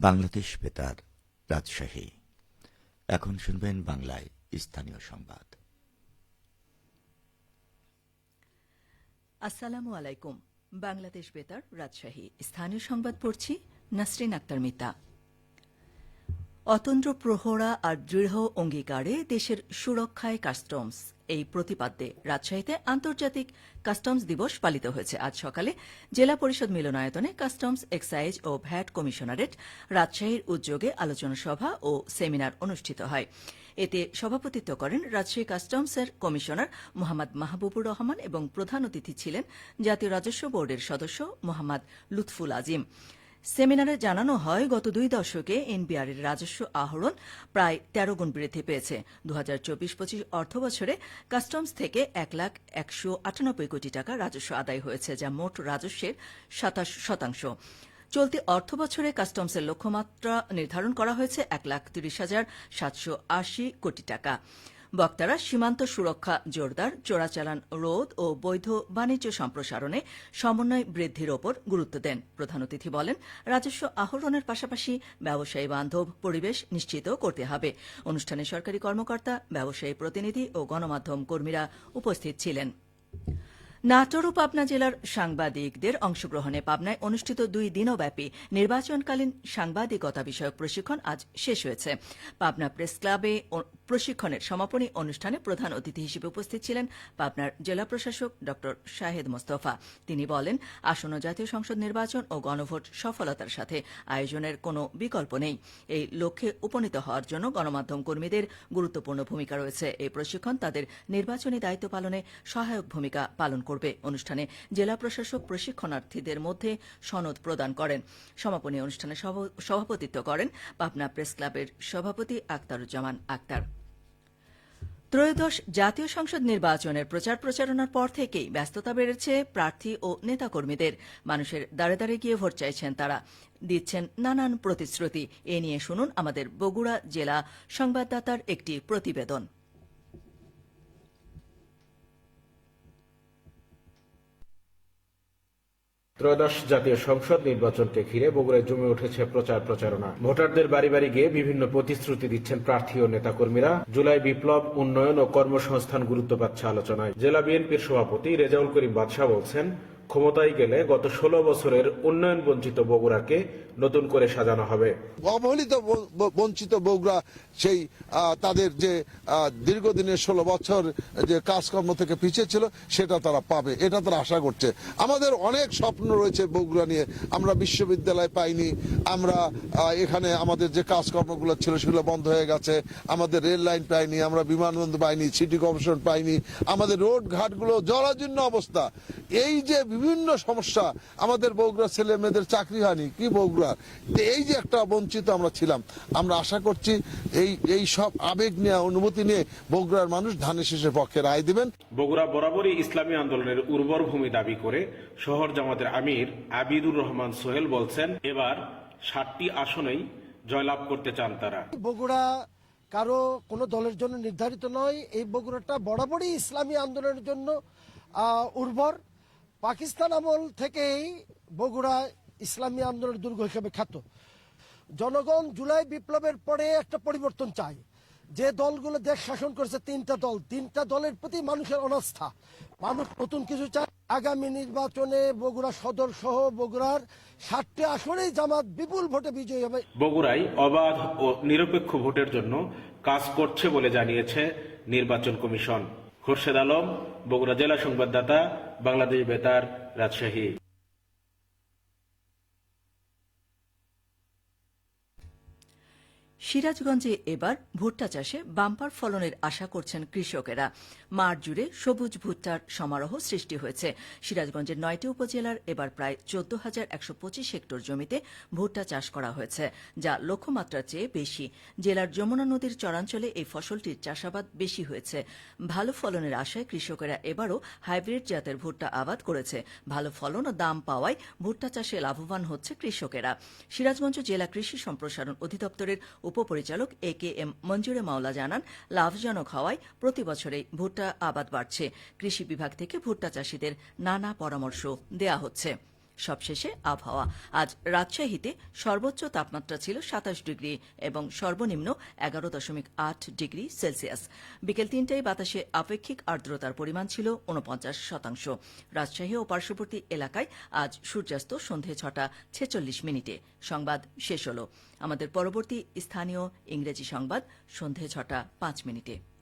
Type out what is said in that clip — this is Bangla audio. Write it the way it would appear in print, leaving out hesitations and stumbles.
বাংলাদেশ বেতার, রাজশাহী। এখন শুনবেন বাংলায় স্থানীয় সংবাদ। আসসালামু আলাইকুম। বাংলাদেশ বেতার, রাজশাহী। স্থানীয় সংবাদ পড়ছি নাসরিন আক্তার মিতা। অতন্দ্র প্রহরা আর দৃঢ় অঙ্গীকারে দেশের সুরক্ষায় কাস্টমস, এই প্রতিপাদ্যে রাজশাহীতে আন্তর্জাতিক কাস্টমস দিবস পালিত হয়েছে। আজ সকালে জেলা পরিষদ মিলনায়তনে কাস্টমস, এক্সাইজ ও ভ্যাট কমিশনারেট রাজশাহীর উদ্যোগে আলোচনা সভা ও সেমিনার অনুষ্ঠিত হয়। এতে সভাপতিত্ব করেন রাজশাহী কাস্টমসের কমিশনার মোহাম্মদ মাহবুবুর রহমান এবং প্রধান অতিথি ছিলেন জাতীয় রাজস্ব বোর্ডের সদস্য মোহাম্মদ লুৎফুল আজিম। সেমিনারে জানানো হয়, গত 2 দশকে এনবিআরের রাজস্ব আহরণ প্রায় 13 গুণ বৃদ্ধি পেয়েছে। 2024-25 অর্থবছরে কাস্টমস থেকে 1,198 কোটি টাকা রাজস্ব আদায় হয়েছে, যা মোট রাজস্বের 27%। চলতি অর্থবছরে কাস্টমসের লক্ষ্যমাত্রা নির্ধারণ করা হয়েছে 1,30,780 কোটি টাকা। বক্তারা সীমান্ত সুরক্ষা জোরদার, চোরাচালান রোধ ও বৈধ বাণিজ্য সম্প্রসারণে সমন্বয় বৃদ্ধির ওপর গুরুত্ব দেন। প্রধান অতিথি বলেন, রাজস্ব আহরণের পাশাপাশি ব্যবসায়ী বান্ধব পরিবেশ নিশ্চিত করতে হবে। অনুষ্ঠানে সরকারি কর্মকর্তা, ব্যবসায়ী প্রতিনিধি ও গণমাধ্যম কর্মীরা উপস্থিত ছিলেন। নাটোর ও পাবনা জেলার সাংবাদিকদের অংশগ্রহণে পাবনায় অনুষ্ঠিত 2 দিনব্যাপী নির্বাচনকালীন সাংবাদিকতা বিষয়ক প্রশিক্ষণ আজ শেষ হয়েছে। পাবনা প্রেস ক্লাবে প্রশিক্ষণের সমাপনী অনুষ্ঠানে প্রধান অতিথি হিসেবে উপস্থিত ছিলেন পাবনার জেলা প্রশাসক ড শাহেদ মোস্তফা। তিনি বলেন, আসন্ন জাতীয় সংসদ নির্বাচন ও গণভোট সফলতার সাথে আয়োজনের কোনো বিকল্প নেই। এই লক্ষ্যে উপনীত হওয়ার জন্য গণমাধ্যম কর্মীদের গুরুত্বপূর্ণ ভূমিকা রয়েছে। এই প্রশিক্ষণ তাদের নির্বাচনী দায়িত্ব পালনে সহায়ক ভূমিকা পালন করবে। অনুষ্ঠানে জেলা প্রশাসক প্রশিক্ষণার্থীদের মধ্যে সনদ প্রদান করেন। সমাপনী অনুষ্ঠানে সভাপতিত্ব করেন পাবনা প্রেস ক্লাবের সভাপতি আক্তারুজ্জামান আক্তার। ত্রয়োদশ জাতীয় সংসদ নির্বাচনের প্রচার প্রচারণার পর থেকেই ব্যস্ততা বেড়েছে প্রার্থী ও নেতাকর্মীদের। মানুষের দ্বারে দ্বারে গিয়ে ভোট চাইছেন তারা, দিচ্ছেন নানান প্রতিশ্রুতি। এ নিয়ে শুনুন আমাদের বগুড়া জেলা সংবাদদাতার একটি প্রতিবেদন। ত্রয়োদশ জাতীয় সংসদ নির্বাচনকে ঘিরে বগুড়ায় জমে উঠেছে প্রচার প্রচারণা। ভোটারদের বাড়ি বাড়ি গিয়ে বিভিন্ন প্রতিশ্রুতি দিচ্ছেন প্রার্থী ও নেতাকর্মীরা। জুলাই বিপ্লব, উন্নয়ন ও কর্মসংস্থান গুরুত্ব পাচ্ছে আলোচনায়। জেলা বিএনপির সভাপতি রেজাউল করিম বাদশা বলছেন, ক্ষমতায় গেলে গত 16 বছরের উন্নয়ন বঞ্চিত বগুড়াকে নতুন করে সাজানো হবে। অবহেলিত বঞ্চিত বগুড়া সেই তাদের যে দীর্ঘদিনের 16 বছর যে কাজকর্ম থেকে পিছিয়ে ছিল সেটা তারা পাবে, এটা তারা আশা করছে। আমাদের অনেক স্বপ্ন রয়েছে বগুড়া নিয়ে। আমরা বিশ্ববিদ্যালয় পাইনি, আমরা এখানে আমাদের যে কাজকর্মগুলো ছিল সেগুলো বন্ধ হয়ে গেছে, আমাদের রেল লাইন পাইনি, আমরা বিমানবন্দর পাইনি, সিটি কর্পোরেশন পাইনি, আমাদের রোড ঘাটগুলো জরাজীর্ণ অবস্থা। এই যে বিভিন্ন সমস্যা, আমাদের বগুড়া ছেলে মেয়েদের চাকরি হয়নি, কি বগুড়া এই যে একটা বঞ্চিত আমরা ছিলাম। আমরা আশা করছি এই সব আবেগ নিয়ে, অনুভূতি নিয়ে বগুড়ার মানুষ ধানের শীষের পক্ষে রায় দিবেন। বগুড়া বরাবরই ইসলামী আন্দোলনের উর্বর ভূমি দাবি করে শহর জামাতের আমির আবিদুর রহমান সোহেল বলছেন, এবার 7টি আসনেই জয়লাভ করতে চান তারা। বগুড়া কারো কোনো দলের জন্য নির্ধারিত নয়। এই বগুড়াটা বরাবরই ইসলামী আন্দোলনের জন্য উর্বর। পাকিস্তান আমল থেকেই বগুড়া ইসলামী আন্দোলনের দুর্গ হিসেবে খ্যাত। জনগণ জুলাই বিপ্লবের পরে একটা পরিবর্তন চায়। যে দলগুলো দেশ শাসন করেছে, 3টা দলের প্রতি মানুষের অনাস্থা। মানুষ নতুন কিছু চায়। আগামী নির্বাচনে বগুড়া সদর সহ বগুড়ার 7টি আসনেই জামাত বিপুল ভোটে বিজয়ী হবে। বগুড়ায় অবাধ ও নিরপেক্ষ ভোটের জন্য কাজ করছে বলে জানিয়েছে নির্বাচন কমিশন। খোরশেদ আলম, বগুড়া জেলা সংবাদদাতা, বাংলাদেশ বেতার, রাজশাহী। সিরাজগঞ্জে এবার ভুট্টা চাষে বাম্পার ফলনের আশা করছেন কৃষকেরা। মাঠ জুড়ে সবুজ ভুট্টার সমারোহ সৃষ্টি হয়েছে। সিরাজগঞ্জের 9টি উপজেলার এবার প্রায় 14,125 হেক্টর জমিতে ভুট্টা চাষ করা হয়েছে, যা লক্ষ্যমাত্রার চেয়ে বেশি। জেলার যমুনা নদীর চরাঞ্চলে এই ফসলটির চাষাবাদ বেশি হয়েছে। ভালো ফলনের আশায় কৃষকেরা এবারও হাইব্রিড জাতের ভুট্টা আবাদ করেছে। ভালো ফলন ও দাম পাওয়ায় ভুট্টা চাষে লাভবান হচ্ছে কৃষকেরা। সিরাজগঞ্জ জেলা কৃষি সম্প্রসারণ অধিদপ্তরের উপপরিচালক AKM মঞ্জুরে মাওলা জানান, লাভজনক হওয়ায় প্রতি বছরেই ভুট্টা আবাদ বাড়ছে। কৃষি বিভাগ থেকে ভুট্টা চাষীদের নানা পরামর্শ দেয়া হচ্ছে। সবশেষে আবহাওয়া। আজ রাজশাহীতে সর্বোচ্চ তাপমাত্রা ছিল ২৭ ডিগ্রি এবং সর্বনিম্ন ১১.৮ ডিগ্রি সেলসিয়াস। বিকেল ৩টায় বাতাসে আপেক্ষিক আর্দ্রতার পরিমাণ ছিল ৪৯%। রাজশাহী ও পার্শ্ববর্তী এলাকায় আজ সূর্যাস্ত সন্ধে ৬টা ৪৬ সংবাদ শেষ হল। আমাদের পরবর্তী স্থানীয় ইংরেজি সংবাদ সন্ধে ৬টা ৫।